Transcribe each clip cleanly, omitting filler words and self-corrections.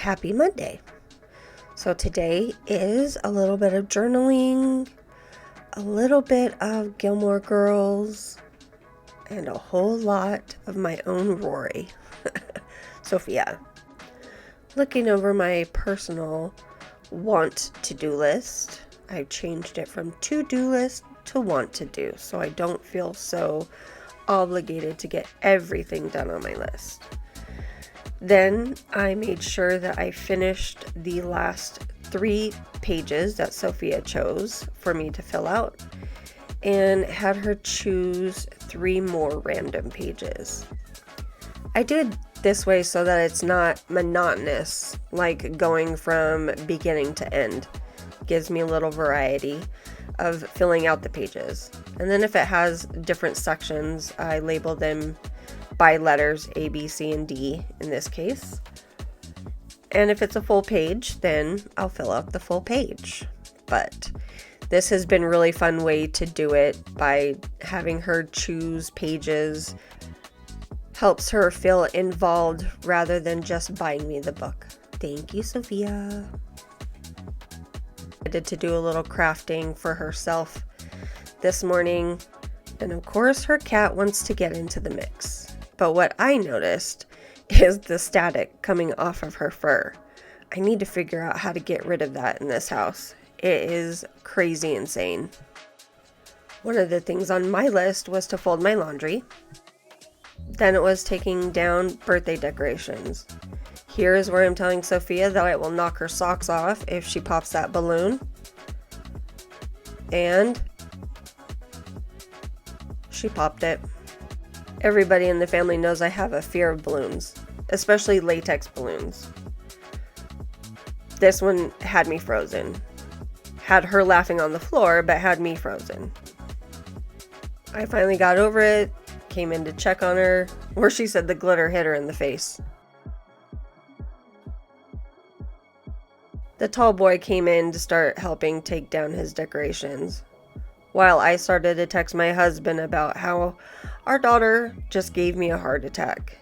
Happy Monday. So today is a little bit of journaling, a little bit of Gilmore Girls, and a whole lot of my own Rory, Sophia. Looking over my personal want to-do list, I've changed it from to-do list to want to do, so I don't feel so obligated to get everything done on my list. Then I made sure that I finished the last 3 pages that Sophia chose for me to fill out and had her choose 3 more random pages. I did this way so that it's not monotonous, like going from beginning to end. Gives me a little variety of filling out the pages. And then if it has different sections, I label them by letters A, B, C, and D in this case. And if it's a full page, then I'll fill out the full page. But this has been a really fun way to do it by having her choose pages. Helps her feel involved rather than just buying me the book. Thank you, Sophia. I did to do a little crafting for herself this morning. And of course, her cat wants to get into the mix. But what I noticed is the static coming off of her fur. I need to figure out how to get rid of that in this house. It is crazy insane. One of the things on my list was to fold my laundry. Then it was taking down birthday decorations. Here is where I'm telling Sophia that I will knock her socks off if she pops that balloon. And she popped it. Everybody in the family knows I have a fear of balloons, especially latex balloons. This one had me frozen. Had her laughing on the floor, but had me frozen. I finally got over it, came in to check on her, where she said the glitter hit her in the face. The tall boy came in to start helping take down his decorations, while I started to text my husband about how our daughter just gave me a heart attack.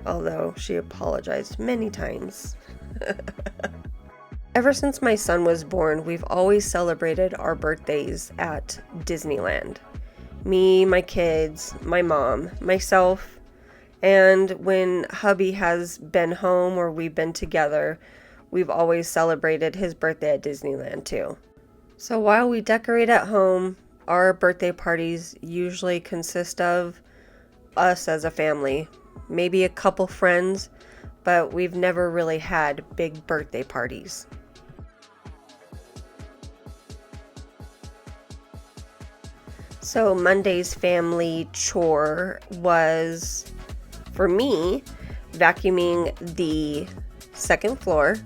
Although she apologized many times. Ever since my son was born, we've always celebrated our birthdays at Disneyland. Me, my kids, my mom, myself, and when hubby has been home or we've been together, we've always celebrated his birthday at Disneyland too. So while we decorate at home, our birthday parties usually consist of us as a family, maybe a couple friends, but we've never really had big birthday parties. So Monday's family chore was, for me, vacuuming the second floor,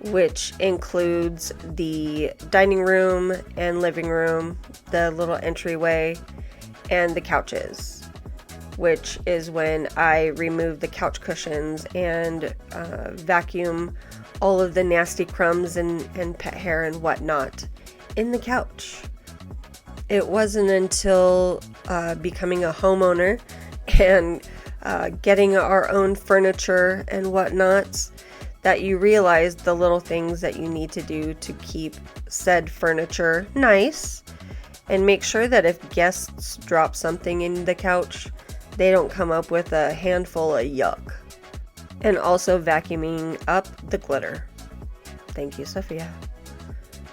which includes the dining room and living room, the little entryway, and the couches, which is when I remove the couch cushions and vacuum all of the nasty crumbs and pet hair and whatnot in the couch. It wasn't until becoming a homeowner and getting our own furniture and whatnots that you realize the little things that you need to do to keep said furniture nice and make sure that if guests drop something in the couch, they don't come up with a handful of yuck. And also vacuuming up the glitter. Thank you, Sophia.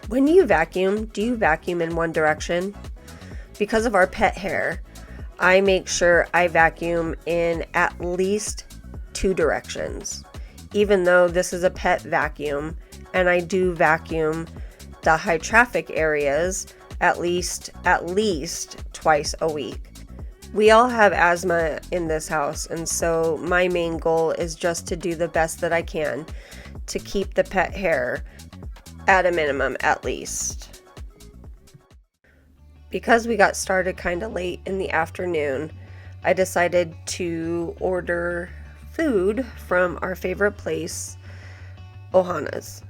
When you vacuum, do you vacuum in one direction? Because of our pet hair, I make sure I vacuum in at least 2 directions. Even though this is a pet vacuum, and I do vacuum the high traffic areas at least twice a week. We all have asthma in this house, and so my main goal is just to do the best that I can to keep the pet hair at a minimum at least. Because we got started kind of late in the afternoon, I decided to order food from our favorite place, Ohana's.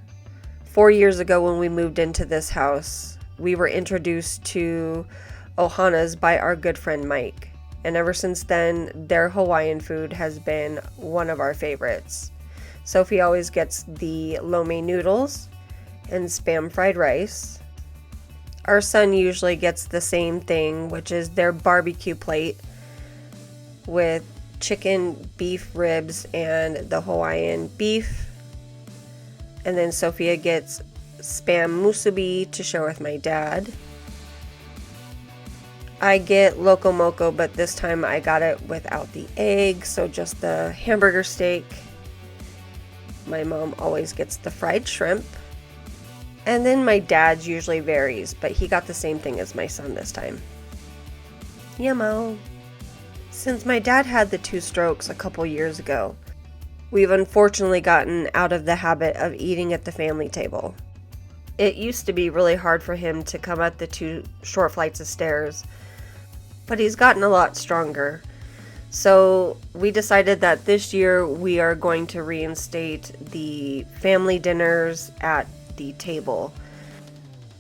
4 years ago when we moved into this house, we were introduced to Ohana's by our good friend Mike. And ever since then, their Hawaiian food has been one of our favorites. Sophie always gets the lo mein noodles and Spam fried rice. Our son usually gets the same thing, which is their barbecue plate with chicken, beef ribs, and the Hawaiian beef. And then Sophia gets Spam musubi to share with my dad. I get Loco Moco, but this time I got it without the egg, so just the hamburger steak. My mom always gets the fried shrimp. And then my dad's usually varies, but he got the same thing as my son this time. Yummo. Since my dad had the 2 strokes a couple years ago, we've unfortunately gotten out of the habit of eating at the family table. It used to be really hard for him to come up the 2 short flights of stairs, but he's gotten a lot stronger. So we decided that this year we are going to reinstate the family dinners at the table.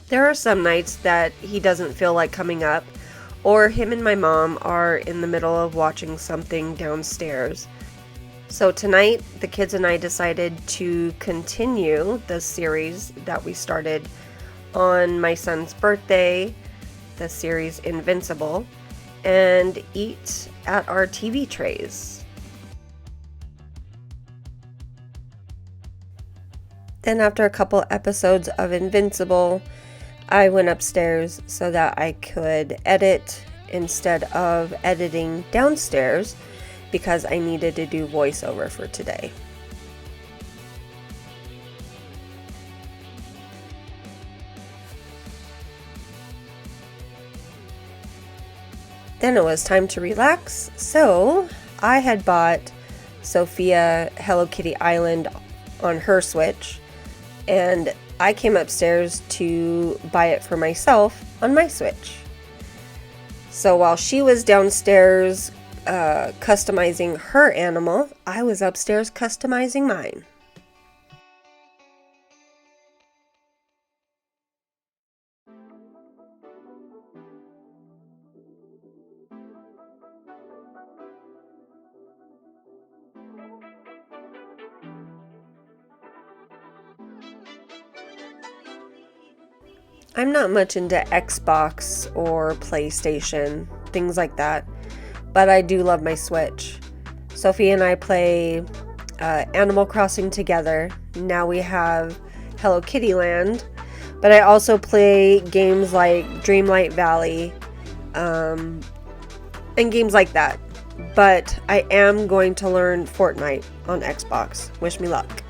There are some nights that he doesn't feel like coming up, or him and my mom are in the middle of watching something downstairs. So tonight, the kids and I decided to continue the series that we started on my son's birthday, the series Invincible, and eat at our TV trays. Then after a couple episodes of Invincible, I went upstairs so that I could edit instead of editing downstairs because I needed to do voiceover for today. Then it was time to relax, so I had bought Sophia Hello Kitty Island on her Switch, and I came upstairs to buy it for myself on my Switch. So while she was downstairs customizing her animal, I was upstairs customizing mine. I'm not much into Xbox or PlayStation, things like that, but I do love my Switch. Sophie and I play Animal Crossing together. Now we have Hello Kitty Land, but I also play games like Dreamlight Valley and games like that. But I am going to learn Fortnite on Xbox. Wish me luck.